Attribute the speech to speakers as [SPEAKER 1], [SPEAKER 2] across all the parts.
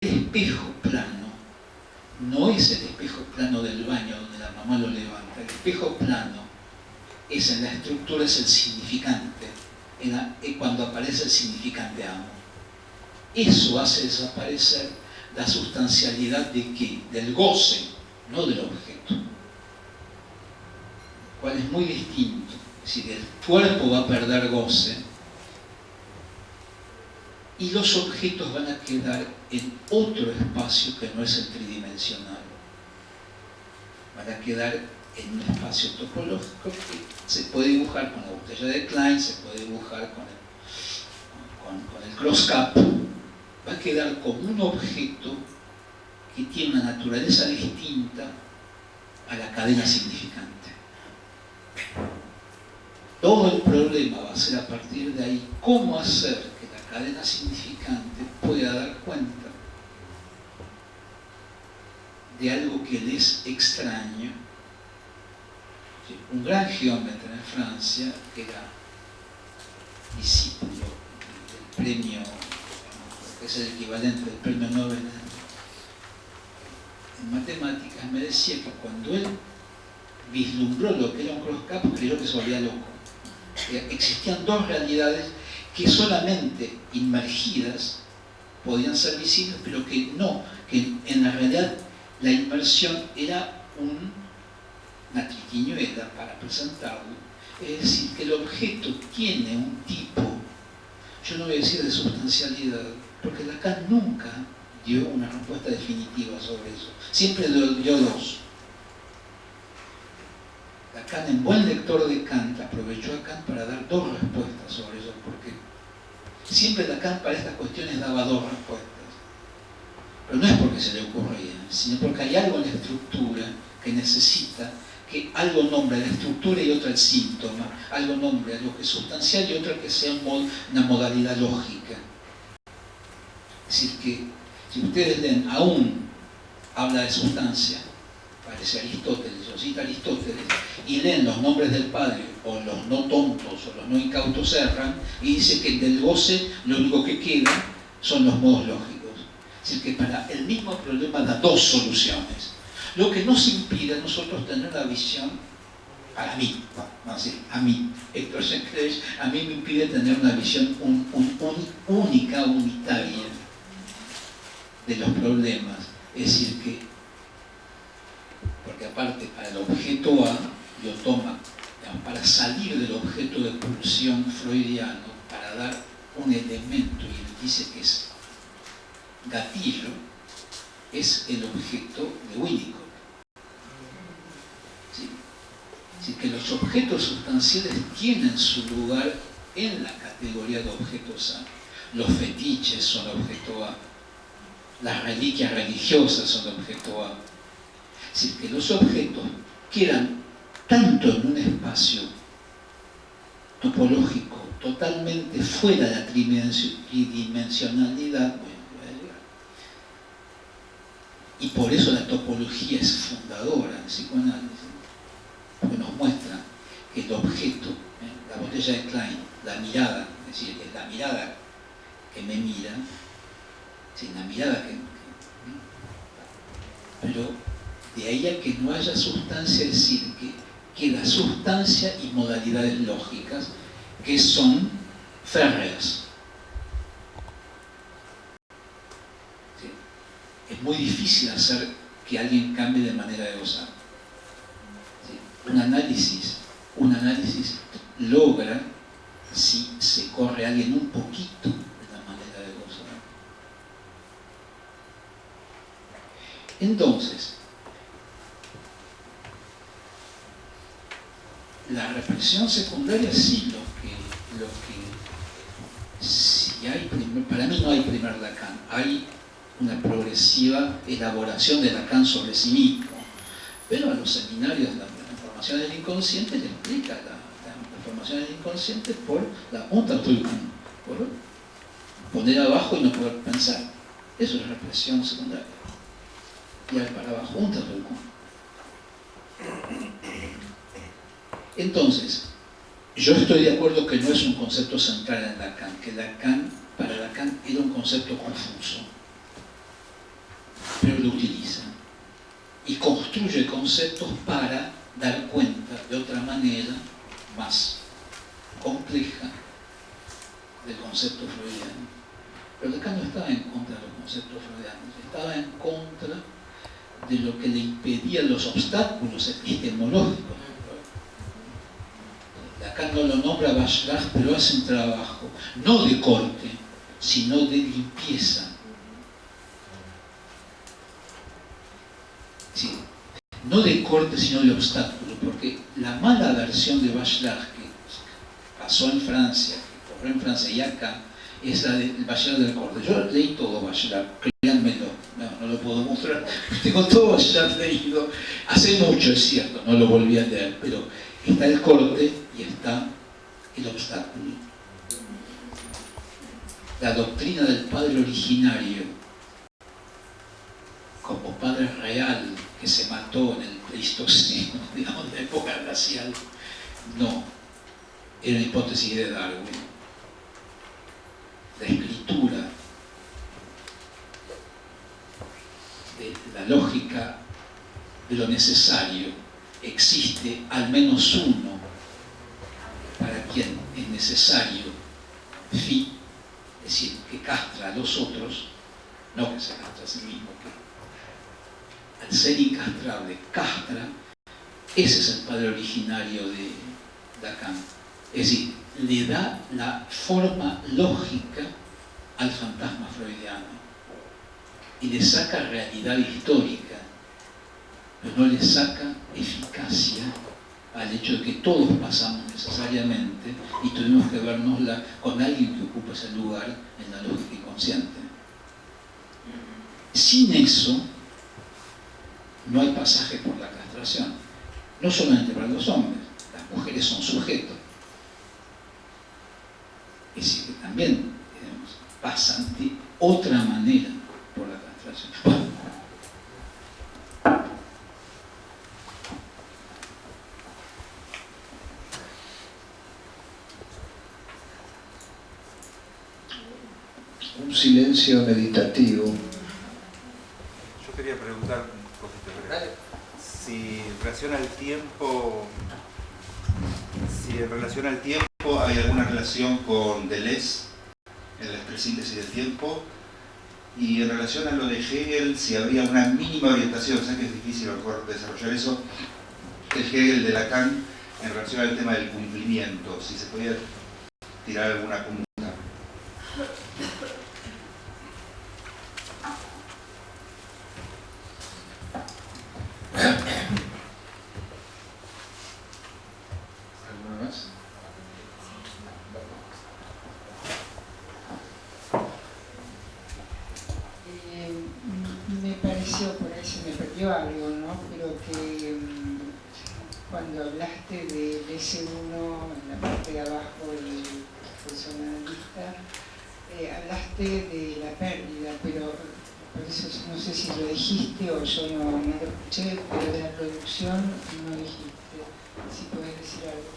[SPEAKER 1] espejo plano no es el espejo plano del baño donde la mamá lo levanta. El espejo plano es en la estructura, es el significante, cuando aparece el significante amo. Eso hace desaparecer la sustancialidad de qué? Del goce, no del objeto, cual es muy distinto. Es decir, el cuerpo va a perder goce y los objetos van a quedar en otro espacio que no es el tridimensional. Van a quedar en un espacio topológico que se puede dibujar con la botella de Klein, se puede dibujar con el cross-cup. Va a quedar como un objeto que tiene una naturaleza distinta a la cadena significante. Todo el problema va a ser a partir de ahí cómo hacer que la cadena significante pueda dar cuenta de algo que le es extraño. Un gran geómetra en Francia, que era discípulo del premio, que es el equivalente del premio Nobel en matemáticas, me decía que cuando él vislumbró lo que era un cross-cup, creyó que se volvía loco. Existían dos realidades que solamente inmergidas podían ser visibles, pero que no, que en la realidad la inmersión era una triquiñuela para presentarlo. Es decir, que el objeto tiene un tipo, yo no voy a decir de sustancialidad, porque Lacan nunca dio una respuesta definitiva sobre eso, siempre dio dos. Lacan, en buen lector de Kant, aprovechó a Kant para dar dos respuestas sobre eso, porque siempre Lacan para estas cuestiones daba dos respuestas. Pero no es porque se le ocurría, sino porque hay algo en la estructura que necesita que algo nombre la estructura y otra el síntoma, algo nombre a lo que es sustancial y otra que sea una modalidad lógica. Es decir, que si ustedes leen, aún habla de sustancia, parece Aristóteles, o cita Aristóteles, y leen los nombres del padre, o los no tontos, o los no incautos erran, y dice que del goce lo único que queda son los modos lógicos. Es decir, que para el mismo problema da dos soluciones. Lo que nos impide a nosotros tener una visión, para mí, a mí, Héctor Schenkevich, a mí me impide tener una visión única, unitaria de los problemas. Es decir, que, porque aparte para el objeto A, lo toma, digamos, para salir del objeto de pulsión freudiano, para dar un elemento, y dice que es gatillo, es el objeto de Winnicott. ¿Sí? Es decir, que los objetos sustanciales tienen su lugar en la categoría de objetos A. Los fetiches son objeto A. Las reliquias religiosas son objeto A. Es decir, que los objetos quedan tanto en un espacio topológico totalmente fuera de la tridimensionalidad, y por eso la topología es fundadora en psicoanálisis, porque nos muestra que el objeto, la botella de Klein, la mirada, es decir, que la mirada que me mira, sí, la mirada pero de ahí a que no haya sustancia, es decir, que queda sustancia y modalidades lógicas que son férreas. Es muy difícil hacer que alguien cambie de manera de gozar. ¿Sí? Un análisis logra si se corre a alguien un poquito de la manera de gozar. Entonces, la represión secundaria sí, si hay para mí no hay primer Lacan, hay una progresiva elaboración de Lacan sobre sí mismo, pero a los seminarios la formación del inconsciente le explica la formación del inconsciente por la Unterdrückung, por poner abajo y no poder pensar. Eso es represión secundaria. Y al para abajo, Unterdrückung. Entonces, yo estoy de acuerdo que no es un concepto central en Lacan, que para Lacan era un concepto confuso. pero lo utiliza y construye conceptos para dar cuenta de otra manera más compleja del concepto freudiano. Pero Lacan no estaba en contra de los conceptos freudianos, estaba en contra de lo que le impedía los obstáculos epistemológicos. Lacan no lo nombra Bachelard, pero hace un trabajo no de corte, sino de limpieza. Sí, no de corte, sino de obstáculo, porque la mala versión de Bachelard que pasó en Francia, que corrió en Francia y acá, es la del Bachelard del corte. Yo leí todo Bachelard, créanmelo, no lo puedo mostrar, tengo todo Bachelard leído, hace mucho es cierto, no lo volví a leer, pero está el corte y está el obstáculo. La doctrina del padre originario, como padre real que se mató en el Pleistoceno, digamos, de la época glacial, no, era una hipótesis de Darwin. La escritura de la lógica de lo necesario, existe al menos uno para quien es necesario, es decir, que castra a los otros, no que se castra a sí mismo, que al ser incastrable castra. Ese es el padre originario de Lacan. Es decir, le da la forma lógica al fantasma freudiano y le saca realidad histórica, pero no le saca eficacia al hecho de que todos pasamos necesariamente y tuvimos que vernosla con alguien que ocupa ese lugar en la lógica inconsciente. Sin eso no hay pasaje por la castración, no solamente para los hombres, las mujeres son sujetos. Es decir, que también pasan de otra manera por la castración. Bueno.
[SPEAKER 2] Un silencio meditativo.
[SPEAKER 3] Yo quería preguntar un poquito breve. Si en relación al tiempo hay alguna relación con Deleuze en la expresíntesis del tiempo, y en relación a lo de Hegel, si habría una mínima orientación, sé que es difícil a lo mejor desarrollar eso, el Hegel de Lacan en relación al tema del cumplimiento, si se podía tirar alguna punta.
[SPEAKER 1] ¿Alguna más?
[SPEAKER 4] Me pareció, por ahí se me perdió algo, ¿no? Pero que cuando hablaste del S1 en la parte de abajo del personalista, hablaste de la pérdida, pero por eso no sé si lo dijiste o yo no lo escuché, pero de la producción no dijiste. Si podés decir algo.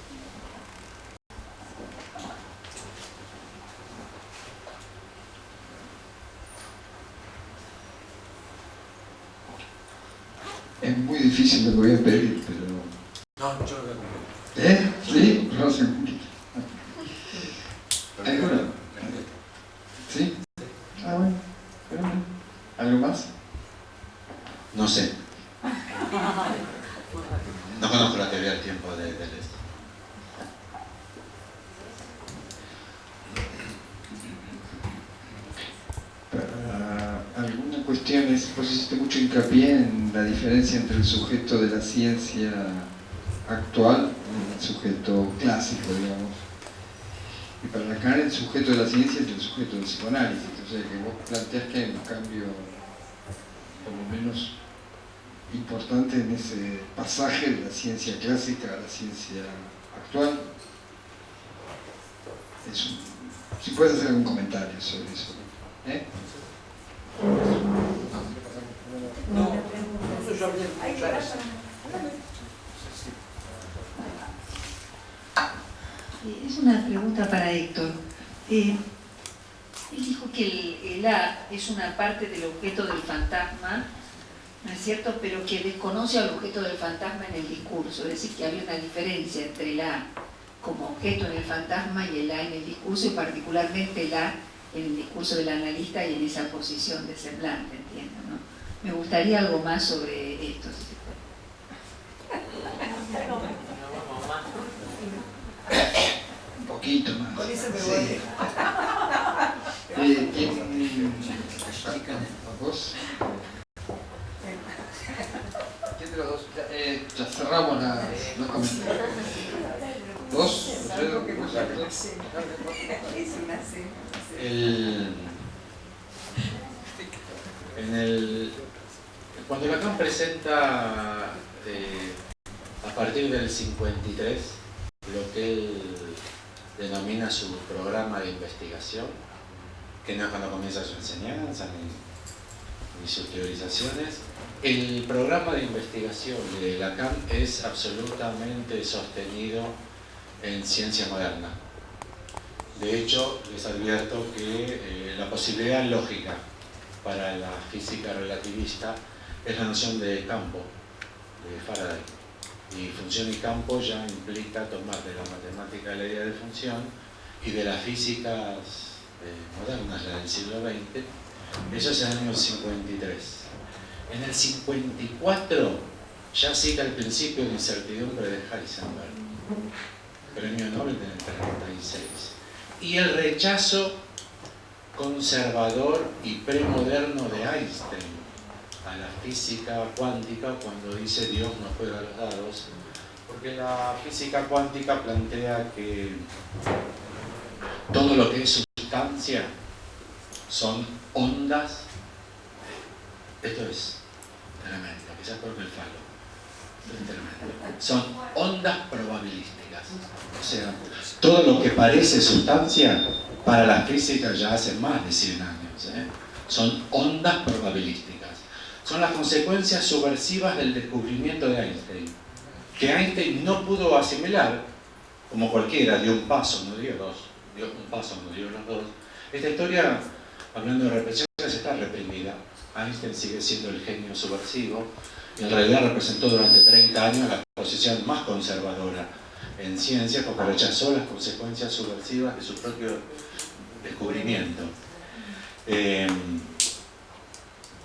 [SPEAKER 2] Es muy difícil lo que voy a pedir, pero...
[SPEAKER 5] No, yo lo voy a cumplir.
[SPEAKER 2] ¿Sí? No sé. ¿Alguna? ¿Sí? Ah, bueno. ¿Algo más?
[SPEAKER 5] No sé. No conozco la teoría del tiempo de Deleuze.
[SPEAKER 2] Alguna cuestión es, vos hiciste mucho hincapié en la diferencia entre el sujeto de la ciencia actual y el sujeto clásico, digamos. Y para Lacan el sujeto de la ciencia es el sujeto del psicoanálisis, o sea que vos planteás que hay un cambio por lo menos importante en ese pasaje de la ciencia clásica a la ciencia actual. Si puedes hacer algún comentario sobre eso.
[SPEAKER 5] No, eso yo hablé.
[SPEAKER 6] Es una pregunta para Héctor. Él dijo que el A es una parte del objeto del fantasma ¿no es cierto?, pero que desconoce al objeto del fantasma en el discurso, es decir, que había una diferencia entre el A como objeto en el fantasma y el A en el discurso, y particularmente el A en el discurso del analista y en esa posición de semblante, entiendo, ¿no? Me gustaría algo más sobre esto, si se puede.
[SPEAKER 1] Un poquito más.
[SPEAKER 4] Con eso me
[SPEAKER 1] Sí.
[SPEAKER 4] voy.
[SPEAKER 2] ¿Vos? ¿Quién de los dos? Ya cerramos los comentarios. ¿Dos?
[SPEAKER 4] Algo que
[SPEAKER 2] ¿Vos?
[SPEAKER 4] me parece. Es una cena.
[SPEAKER 5] Cuando Lacan presenta a partir del 53 lo que él denomina su programa de investigación, que no es cuando comienza su enseñanza ni sus teorizaciones, el programa de investigación de Lacan es absolutamente sostenido en ciencia moderna. De hecho, les advierto que la posibilidad lógica para la física relativista es la noción de campo, de Faraday. Y función y campo ya implica tomar de la matemática la idea de función y de las físicas modernas, la del siglo XX. Eso es en el año 53. En el 54 ya cita el principio de incertidumbre de Heisenberg, premio Nobel en el 36. Y el rechazo conservador y premoderno de Einstein a la física cuántica cuando dice Dios no juega los dados, porque la física cuántica plantea que todo lo que es sustancia son ondas. Esto es tremendo, quizás por el falo. Esto es tremendo. Son ondas probabilísticas. O sea, todo lo que parece sustancia para la física ya hace más de 100 años. Son ondas probabilísticas. Son las consecuencias subversivas del descubrimiento de Einstein, que Einstein no pudo asimilar, como cualquiera, dio un paso, no dio dos, dio un paso, no dio los dos. Esta historia, hablando de represiones, está reprimida. Einstein sigue siendo el genio subversivo y en realidad representó durante 30 años la posición más conservadora en ciencia, porque rechazó las consecuencias subversivas de su propio descubrimiento.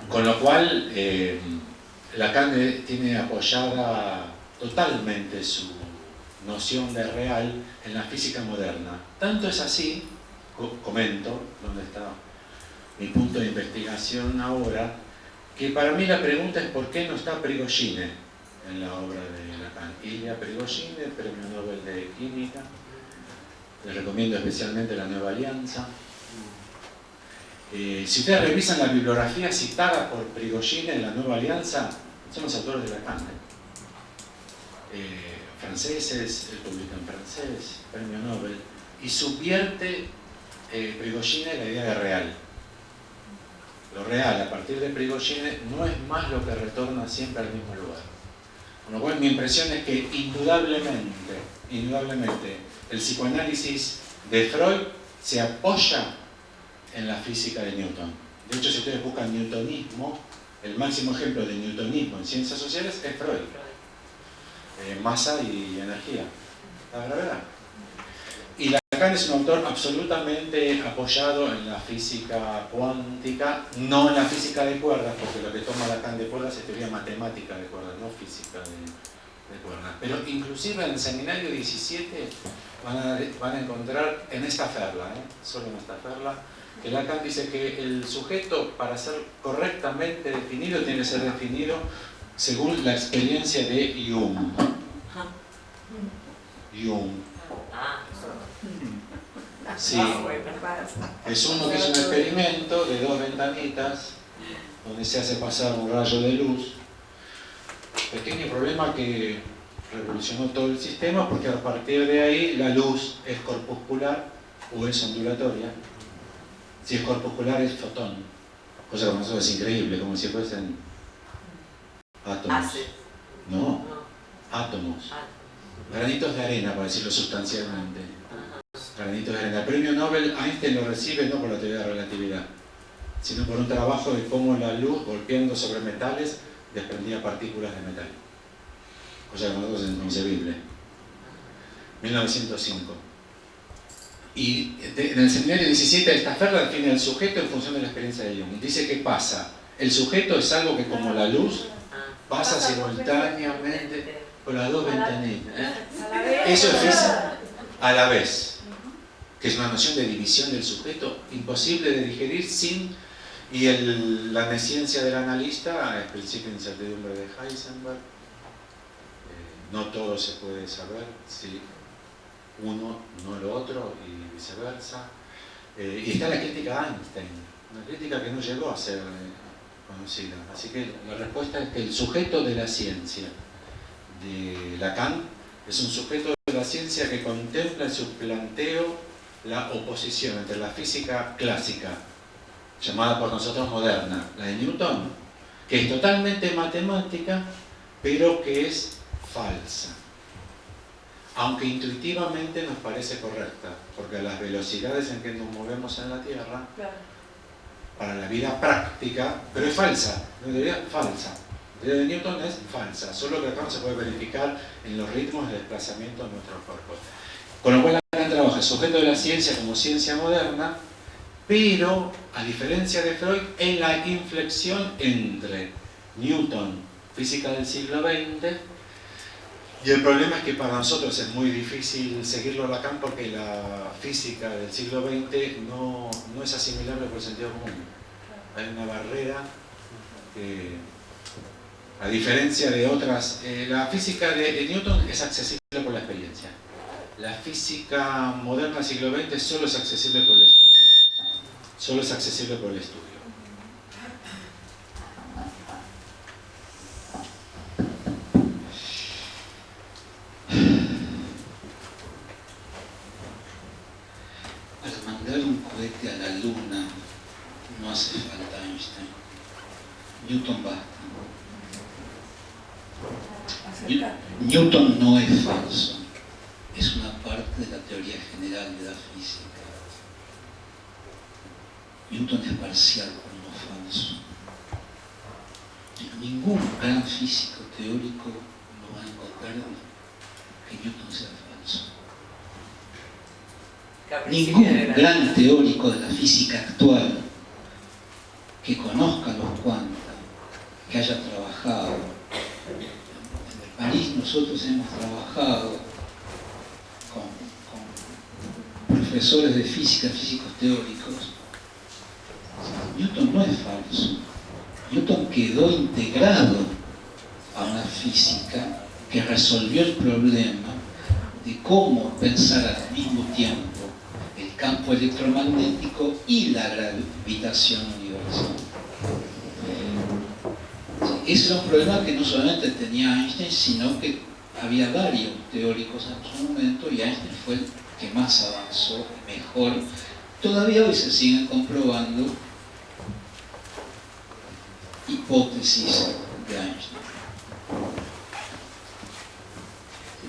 [SPEAKER 5] Con lo cual, Lacan tiene apoyada totalmente su noción de real en la física moderna. Tanto es así, comento, donde está mi punto de investigación ahora, que para mí la pregunta es ¿por qué no está Prigogine en la obra de Lacan? Ilya Prigogine, premio Nobel de Química. Les recomiendo especialmente La Nueva Alianza. Si ustedes revisan la bibliografía citada por Prigogine en La Nueva Alianza, son los autores de Lacan. Franceses, él publica en francés, premio Nobel, y subvierte Prigogine la idea de real. Lo real, a partir de Prigogine, no es más lo que retorna siempre al mismo lugar. Con lo cual, mi impresión es que indudablemente, el psicoanálisis de Freud se apoya en la física de Newton. De hecho, si ustedes buscan newtonismo, el máximo ejemplo de newtonismo en ciencias sociales es Freud. Masa y energía, la gravedad. Y Lacan es un autor absolutamente apoyado en la física cuántica, no en la física de cuerdas, porque lo que toma Lacan de cuerdas es teoría matemática de cuerdas, no física de cuerdas. Pero inclusive en el seminario 17 van a encontrar en esta ferla, solo en esta ferla, que Lacan dice que el sujeto, para ser correctamente definido, tiene que ser definido según la experiencia de Jung. Jung. Sí. Es uno que es un experimento de dos ventanitas donde se hace pasar un rayo de luz. Pequeño problema que revolucionó todo el sistema, porque a partir de ahí la luz es corpuscular o es ondulatoria. Si es corpuscular es fotón, cosa que para nosotros es increíble, como si fuesen átomos. No, átomos. Granitos de arena, para decirlo sustancialmente. Granitos de arena. El premio Nobel Einstein lo recibe no por la teoría de la relatividad, sino por un trabajo de cómo la luz, golpeando sobre metales, desprendía partículas de metal, cosa que nosotros es inconcebible. 1905. Y en el seminario 17 Stafford define el sujeto en función de la experiencia de Jung. Dice que pasa. El sujeto es algo que, como la luz, pasa simultáneamente por las dos ventanillas. Eso es física a la vez, que es una noción de división del sujeto imposible de digerir sin... Y la nesciencia del analista, el principio de incertidumbre de Heisenberg, no todo se puede saber, sí, uno, no lo otro, y viceversa. Y está la crítica a Einstein, una crítica que no llegó a ser conocida. Así que la respuesta es que el sujeto de la ciencia de Lacan es un sujeto de la ciencia que contempla en su planteo la oposición entre la física clásica, llamada por nosotros moderna, la de Newton, que es totalmente matemática, pero que es falsa, aunque intuitivamente nos parece correcta, porque a las velocidades en que nos movemos en la Tierra, para la vida práctica, pero es falsa, la teoría falsa. La teoría de Newton es falsa, solo que acá no se puede verificar en los ritmos de desplazamiento de nuestros cuerpos. Con lo cual Lacan trabaja el sujeto de la ciencia como ciencia moderna, pero, a diferencia de Freud, en la inflexión entre Newton, física del siglo XX, y el problema es que para nosotros es muy difícil seguirlo a Lacan porque la física del siglo XX no es asimilable por el sentido común. Hay una barrera que, a diferencia de otras, la física de Newton es accesible por la experiencia. La física moderna del siglo XX solo es accesible por el estudio. Solo es accesible por el estudio.
[SPEAKER 1] Para mandar un cohete a la luna no hace falta Einstein. Newton basta. Newton no es falso. Es una parte de la teoría general de la física. Newton es parcial, pero no falso. Ningún gran físico teórico no va a encontrar que Newton sea falso. Ningún gran teórico de la física actual que conozca los cuantas, que haya trabajado. En el París nosotros hemos trabajado con profesores de física, físicos teóricos. Newton no es falso. Newton quedó integrado a una física que resolvió el problema de cómo pensar al mismo tiempo el campo electromagnético y la gravitación universal. Ese era un problema que no solamente tenía Einstein, sino que había varios teóricos en su momento, y Einstein fue el que más avanzó, mejor. Todavía hoy se siguen comprobando hipótesis de Einstein.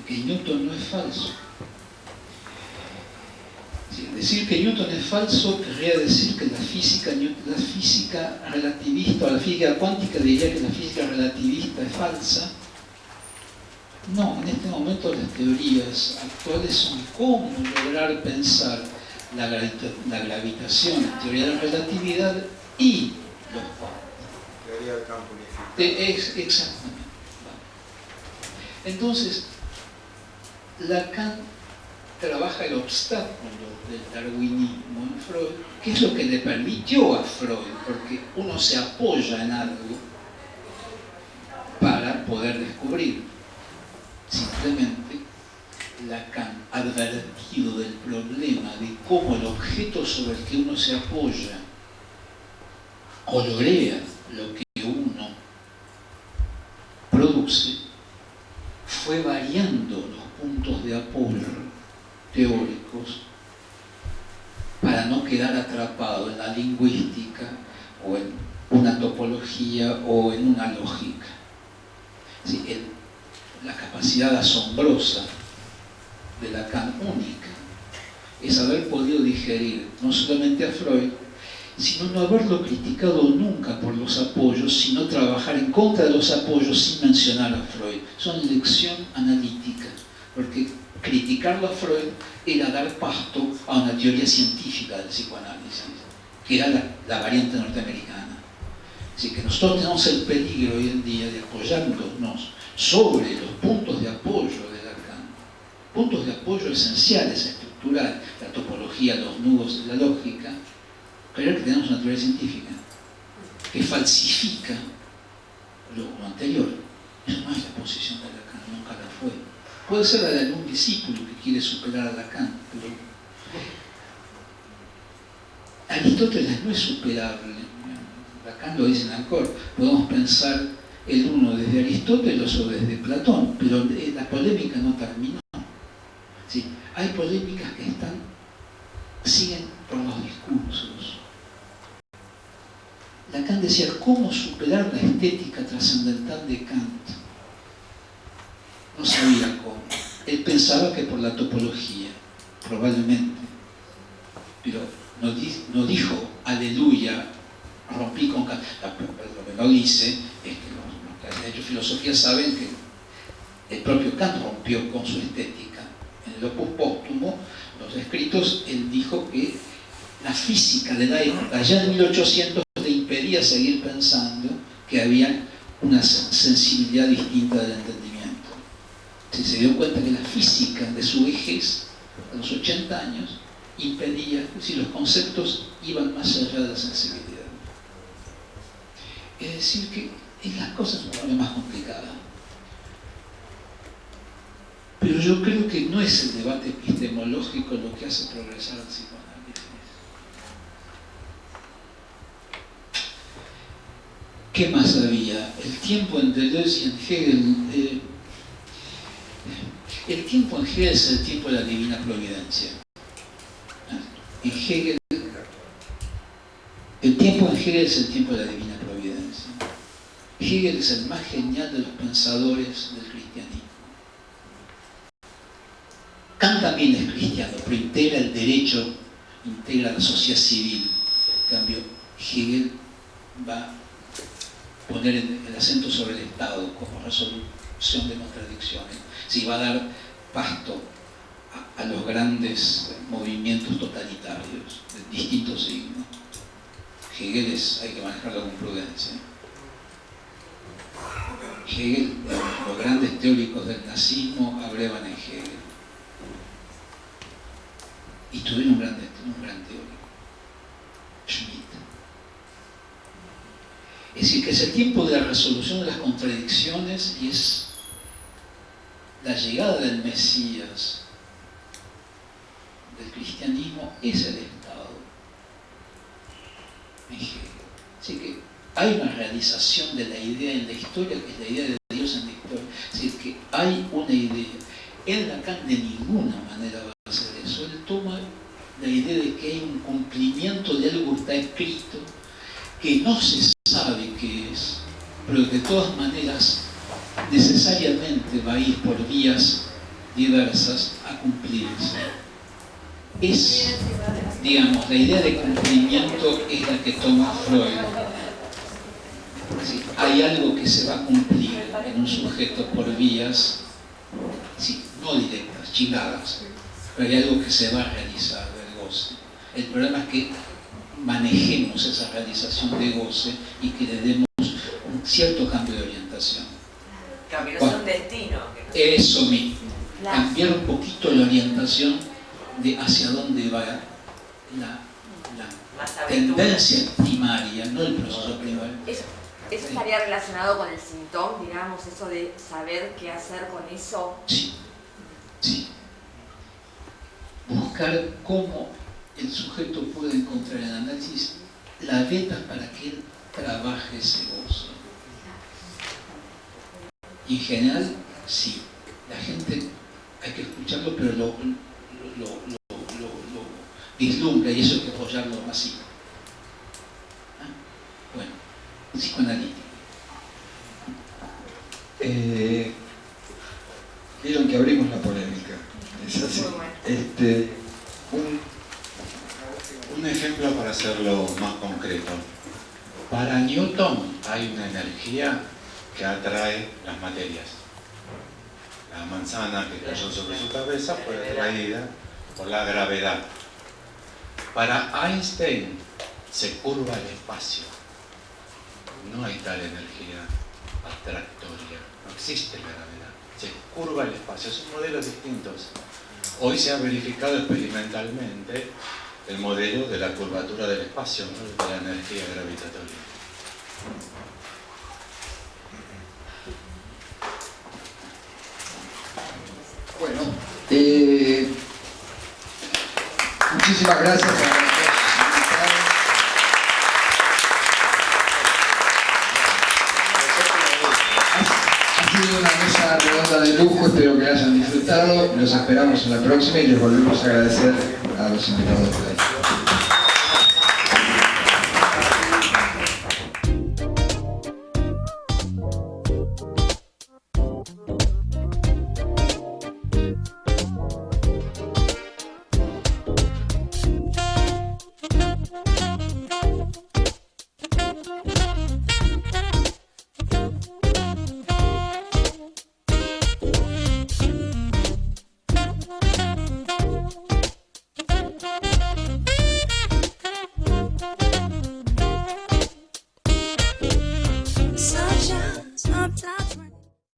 [SPEAKER 1] Que Newton no es falso. Decir que Newton es falso querría decir que la física relativista o la física cuántica diría que la física relativista es falsa. No, en este momento las teorías actuales son cómo lograr pensar la gravitación, la teoría de la relatividad y los cuantos.
[SPEAKER 2] Teoría del campo unificado.
[SPEAKER 1] Exactamente. Entonces, Lacan trabaja el obstáculo del darwinismo en Freud, que es lo que le permitió a Freud, porque uno se apoya en algo para poder descubrir. Simplemente Lacan, advertido del problema de cómo el objeto sobre el que uno se apoya colorea lo que uno produce, fue variando los puntos de apoyo teóricos para no quedar atrapado en la lingüística o en una topología o en una lógica. Sí, la capacidad asombrosa de Lacan única es haber podido digerir no solamente a Freud, sino no haberlo criticado nunca por los apoyos, sino trabajar en contra de los apoyos sin mencionar a Freud. Son lección analítica, porque criticarlo a Freud era dar pasto a una teoría científica del psicoanálisis, que era la variante norteamericana. Así que nosotros tenemos el peligro hoy en día de apoyarnos sobre los puntos de apoyo de Lacan, puntos de apoyo esenciales, estructurales, la topología, los nudos de la lógica, creer que tenemos una teoría científica que falsifica lo anterior. Eso no es la posición de Lacan, nunca la fue. Puede ser la de algún discípulo que quiere superar a Lacan, pero Aristóteles no es superable. Lacan lo dice en Ancor, podemos pensar el uno desde Aristóteles o desde Platón, pero la polémica no terminó. Sí, hay polémicas que siguen por los discursos. Lacan decía, ¿cómo superar la estética trascendental de Kant? No sabía cómo. Él pensaba que por la topología, probablemente. Pero no dijo, aleluya, rompí con Kant. Lo que no dice es que los que han hecho filosofía saben que el propio Kant rompió con su estética. En el Opus Póstumo, los escritos, él dijo que la física de la época, ya en 1800, le impedía seguir pensando que había una sensibilidad distinta del entendimiento. Se dio cuenta que la física de su vejez, a los 80 años, impedía si los conceptos iban más allá de la sensibilidad. Es decir, que las cosas son más complicadas. Pero yo creo que no es el debate epistemológico lo que hace progresar al psicoanálisis. ¿Qué más había? El tiempo en Deleuze y en Hegel. El tiempo en Hegel es el tiempo de la divina providencia. En Hegel, el tiempo en Hegel es el tiempo de la divina providencia. Hegel es el más genial de los pensadores del cristianismo. Kant también es cristiano, pero integra el derecho, integra la sociedad civil. En cambio, Hegel va a poner el acento sobre el Estado como resolución de contradicciones. Sí, va a dar pasto a los grandes movimientos totalitarios de distintos signos. Hegel hay que manejarlo con prudencia. Hegel, los grandes teóricos del nazismo abrevan en Hegel. Y tuvieron un gran teórico, Schmitt. Es decir, que es el tiempo de la resolución de las contradicciones y es la llegada del Mesías, del cristianismo, es el Estado. Así que hay una realización de la idea en la historia, que es la idea de Dios en la historia. Es decir, que hay una idea. En Lacan de ninguna manera va a hacer eso. Él toma la idea de que hay un cumplimiento de algo que está escrito, que no se sabe qué es, pero que de todas maneras necesariamente va a ir por vías diversas a cumplirse. Es, digamos, la idea de cumplimiento es la que toma Freud. Es decir, hay algo que se va a cumplir en un sujeto por vías, sí, no directas, chiladas, pero hay algo que se va a realizar del goce. El problema es que manejemos esa realización de goce y que le demos un cierto cambio de orientación.
[SPEAKER 7] Cambiar un destino.
[SPEAKER 1] Eso mismo. Cambiar un poquito la orientación de hacia dónde va la tendencia primaria, no el proceso primario.
[SPEAKER 7] Eso estaría relacionado con el síntoma, digamos, eso de saber qué hacer con eso.
[SPEAKER 1] Sí, sí. Buscar cómo el sujeto puede encontrar en el análisis la veta para que él trabaje ese gozo. Y en general, sí, la gente hay que escucharlo, pero lo vislumbra y eso hay que apoyarlo así. Bueno, psicoanalítico.
[SPEAKER 2] Vieron que abrimos la polémica. Es así.
[SPEAKER 5] Un ejemplo para hacerlo más concreto. concreto. Para Newton hay una energía que atrae las materias. La manzana que cayó sobre su cabeza fue atraída por la gravedad. Para Einstein se curva el espacio. No hay tal energía atractoria, no existe la gravedad. Se curva el espacio, son modelos distintos. Hoy se ha verificado experimentalmente el modelo de la curvatura del espacio, ¿no? De la energía gravitatoria.
[SPEAKER 2] Bueno, muchísimas gracias a los invitados. Ha sido una mesa redonda de lujo, espero que la hayan disfrutado. Los esperamos en la próxima y les volvemos a agradecer a los invitados de hoy.